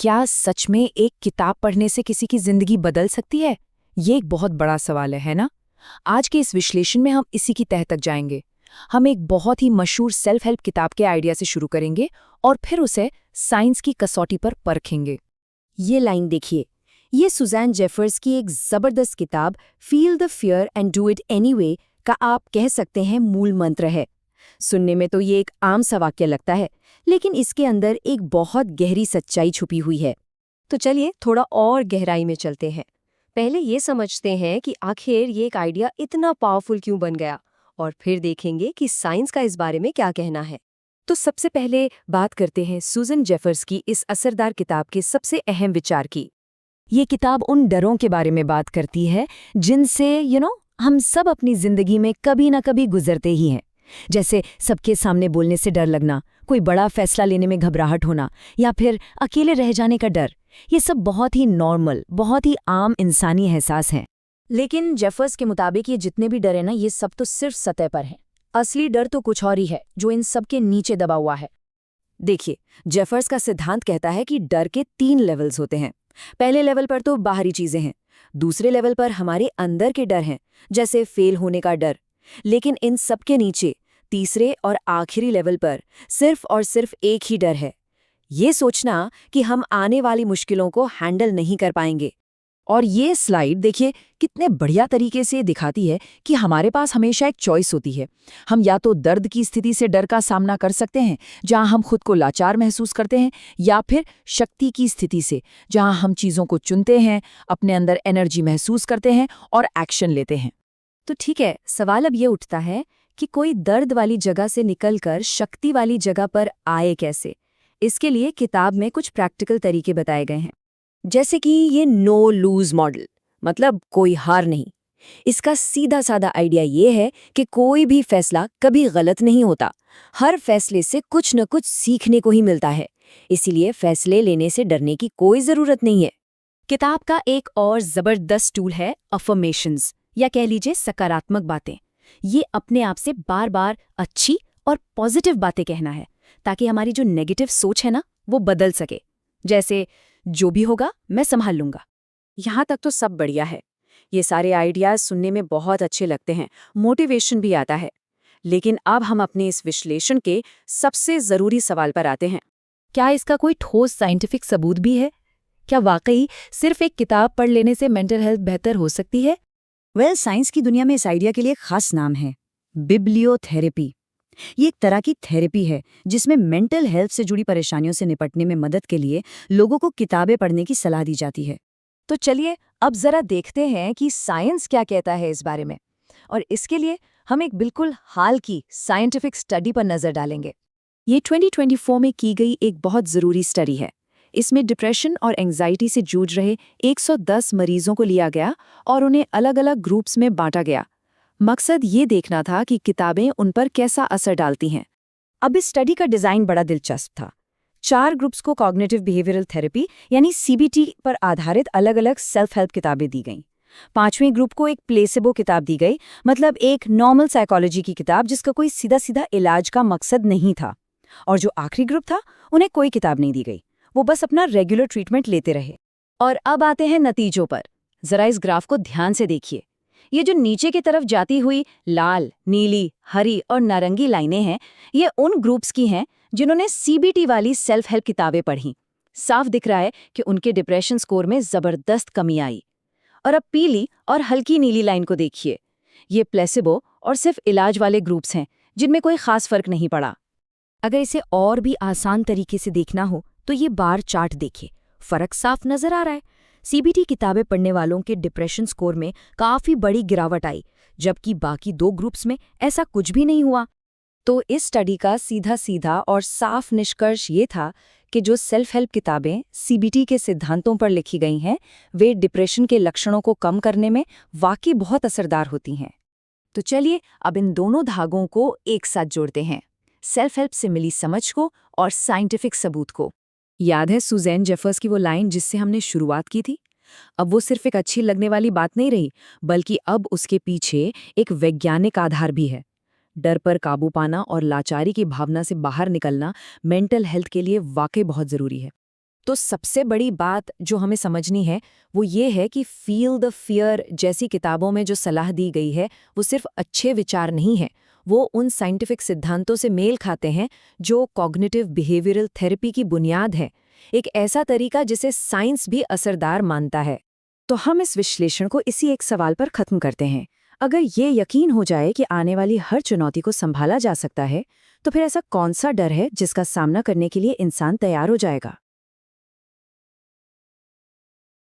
क्या सच में एक किताब पढ़ने से किसी की जिंदगी बदल सकती है? ये एक बहुत बड़ा सवाल है ना? आज के इस विश्लेषण में हम इसी की तह तक जाएंगे। हम एक बहुत ही मशहूर सेल्फ हेल्प किताब के आइडिया से शुरू करेंगे और फिर उसे साइंस की कसौटी पर परखेंगे। ये लाइन देखिए, ये सुज़ैन जेफर्स की एक जबरदस्त किताब feel the fear and do it anyway का आप कह सकते हैं मूल मंत्र है। सुनने में तो ये एक आम सा वाक्य लगता है, लेकिन इसके अंदर एक बहुत गहरी सच्चाई छुपी हुई है। तो चलिए थोड़ा और गहराई में चलते हैं। पहले ये समझते हैं कि आखिर ये एक आइडिया इतना पावरफुल क्यों बन गया, और फिर देखेंगे कि साइंस का इस बारे में क्या कहना है। तो सबसे पहले बात करते हैं सुज़ैन जेफर्स की इस असरदार किताब के सबसे अहम विचार की। ये किताब उन डरों के बारे में बात करती है जिनसे हम सब अपनी जिंदगी में कभी ना कभी गुजरते ही हैं। जैसे सबके सामने बोलने से डर लगना, कोई बड़ा फैसला लेने में घबराहट होना, या फिर अकेले रह जाने का डर। ये सब बहुत ही नॉर्मल, बहुत ही आम इंसानी एहसास हैं। लेकिन जेफर्स के मुताबिक ये जितने भी डर हैं ना, ये सब तो सिर्फ सतह पर हैं। असली डर तो कुछ और ही है जो इन सब के नीचे दबा हुआ है। देखिए, जेफर्स का सिद्धांत कहता है कि डर के 3 लेवल्स होते हैं। पहले लेवल पर तो बाहरी चीजें हैं, दूसरे लेवल पर हमारे अंदर के डर हैं, जैसे फेल होने का डर। लेकिन इन सब के नीचे तीसरे और आखिरी लेवल पर सिर्फ और सिर्फ एक ही डर है, ये सोचना कि हम आने वाली मुश्किलों को हैंडल नहीं कर पाएंगे। और ये स्लाइड देखिए कितने बढ़िया तरीके से दिखाती है कि हमारे पास हमेशा एक चॉइस होती है। हम या तो दर्द की स्थिति से डर का सामना कर सकते हैं, जहां हम खुद को लाचार महसूस करते हैं, या फिर शक्ति की स्थिति से, जहां हम चीज़ों को चुनते हैं, अपने अंदर एनर्जी महसूस करते हैं और एक्शन लेते हैं। तो ठीक है, सवाल अब ये उठता है कि कोई दर्द वाली जगह से निकलकर शक्ति वाली जगह पर आए कैसे। इसके लिए किताब में कुछ प्रैक्टिकल तरीके बताए गए हैं, जैसे कि ये नो लूज मॉडल, मतलब कोई हार नहीं। इसका सीधा साधा आइडिया ये है कि कोई भी फैसला कभी गलत नहीं होता, हर फैसले से कुछ न कुछ सीखने को ही मिलता है। इसीलिए फैसले लेने से डरने की कोई जरूरत नहीं है। किताब का एक और जबरदस्त टूल है अफर्मेशंस, या कह लीजिए सकारात्मक बातें। ये अपने आप से बार बार अच्छी और पॉजिटिव बातें कहना है, ताकि हमारी जो नेगेटिव सोच है ना, वो बदल सके। जैसे, जो भी होगा मैं संभाल लूंगा। यहाँ तक तो सब बढ़िया है। ये सारे आइडियाज सुनने में बहुत अच्छे लगते हैं, मोटिवेशन भी आता है। लेकिन अब हम अपने इस विश्लेषण के सबसे जरूरी सवाल पर आते हैं। क्या इसका कोई ठोस साइंटिफिक सबूत भी है? क्या वाकई सिर्फ एक किताब पढ़ लेने से मेंटल हेल्थ बेहतर हो सकती है? साइंस की दुनिया में इस आइडिया के लिए खास नाम है, बिब्लियोथेरेपी। ये एक तरह की थेरेपी है जिसमें मेंटल हेल्थ से जुड़ी परेशानियों से निपटने में मदद के लिए लोगों को किताबें पढ़ने की सलाह दी जाती है। तो चलिए अब जरा देखते हैं कि साइंस क्या कहता है इस बारे में। और इसके लिए हम एक बिल्कुल हाल की साइंटिफिक स्टडी पर नजर डालेंगे। ये 2024 में की गई एक बहुत जरूरी स्टडी है। इसमें डिप्रेशन और एंजाइटी से जूझ रहे 110 मरीजों को लिया गया और उन्हें अलग अलग ग्रुप्स में बांटा गया। मकसद ये देखना था कि किताबें उन पर कैसा असर डालती हैं। अब इस स्टडी का डिज़ाइन बड़ा दिलचस्प था। 4 ग्रुप्स को कॉग्निटिव बिहेवियरल थेरेपी यानी CBT पर आधारित अलग अलग सेल्फ हेल्प किताबें दी गईं। 5वें ग्रुप को एक प्लेसेबो किताब दी गई, मतलब एक नॉर्मल साइकोलॉजी की किताब जिसका कोई सीधा सीधा इलाज का मकसद नहीं था। और जो आखिरी ग्रुप था, उन्हें कोई किताब नहीं दी गई, वो बस अपना रेगुलर ट्रीटमेंट लेते रहे। और अब आते हैं नतीजों पर। जरा इस ग्राफ को ध्यान से देखिए। ये जो नीचे की तरफ जाती हुई लाल, नीली, हरी और नारंगी लाइनें हैं, ये उन ग्रुप्स की हैं जिन्होंने CBT वाली सेल्फ हेल्प किताबें पढ़ी। साफ दिख रहा है कि उनके डिप्रेशन स्कोर में जबरदस्त कमी आई। और अब पीली और हल्की नीली लाइन को देखिए, ये प्लेसिबो और सिर्फ इलाज वाले ग्रुप्स हैं जिनमें कोई खास फर्क नहीं पड़ा। अगर इसे और भी आसान तरीके से देखना हो तो ये बार चार्ट देखिए, फर्क साफ नजर आ रहा है। CBT किताबें पढ़ने वालों के डिप्रेशन स्कोर में काफी बड़ी गिरावट आई, जबकि बाकी 2 ग्रुप्स में ऐसा कुछ भी नहीं हुआ। तो इस स्टडी का सीधा सीधा और साफ निष्कर्ष ये था कि जो सेल्फ हेल्प किताबें CBT के सिद्धांतों पर लिखी गई हैं, वे डिप्रेशन के लक्षणों को कम करने में वाकई बहुत असरदार होती हैं। तो चलिए अब इन दोनों धागों को एक साथ जोड़ते हैं, सेल्फ हेल्प से मिली समझ को और साइंटिफिक सबूत को। याद है सुज़ैन जेफर्स की वो लाइन जिससे हमने शुरुआत की थी? अब वो सिर्फ एक अच्छी लगने वाली बात नहीं रही, बल्कि अब उसके पीछे एक वैज्ञानिक आधार भी है। डर पर काबू पाना और लाचारी की भावना से बाहर निकलना मेंटल हेल्थ के लिए वाकई बहुत जरूरी है। तो सबसे बड़ी बात जो हमें समझनी है वो ये है कि फील द फियर जैसी किताबों में जो सलाह दी गई है वो सिर्फ अच्छे विचार नहीं है, वो उन साइंटिफिक सिद्धांतों से मेल खाते हैं जो कॉग्निटिव बिहेवियरल थेरेपी की बुनियाद है, एक ऐसा तरीका जिसे साइंस भी असरदार मानता है। तो हम इस विश्लेषण को इसी एक सवाल पर खत्म करते हैं। अगर ये यकीन हो जाए कि आने वाली हर चुनौती को संभाला जा सकता है, तो फिर ऐसा कौन सा डर है जिसका सामना करने के लिए इंसान तैयार हो जाएगा?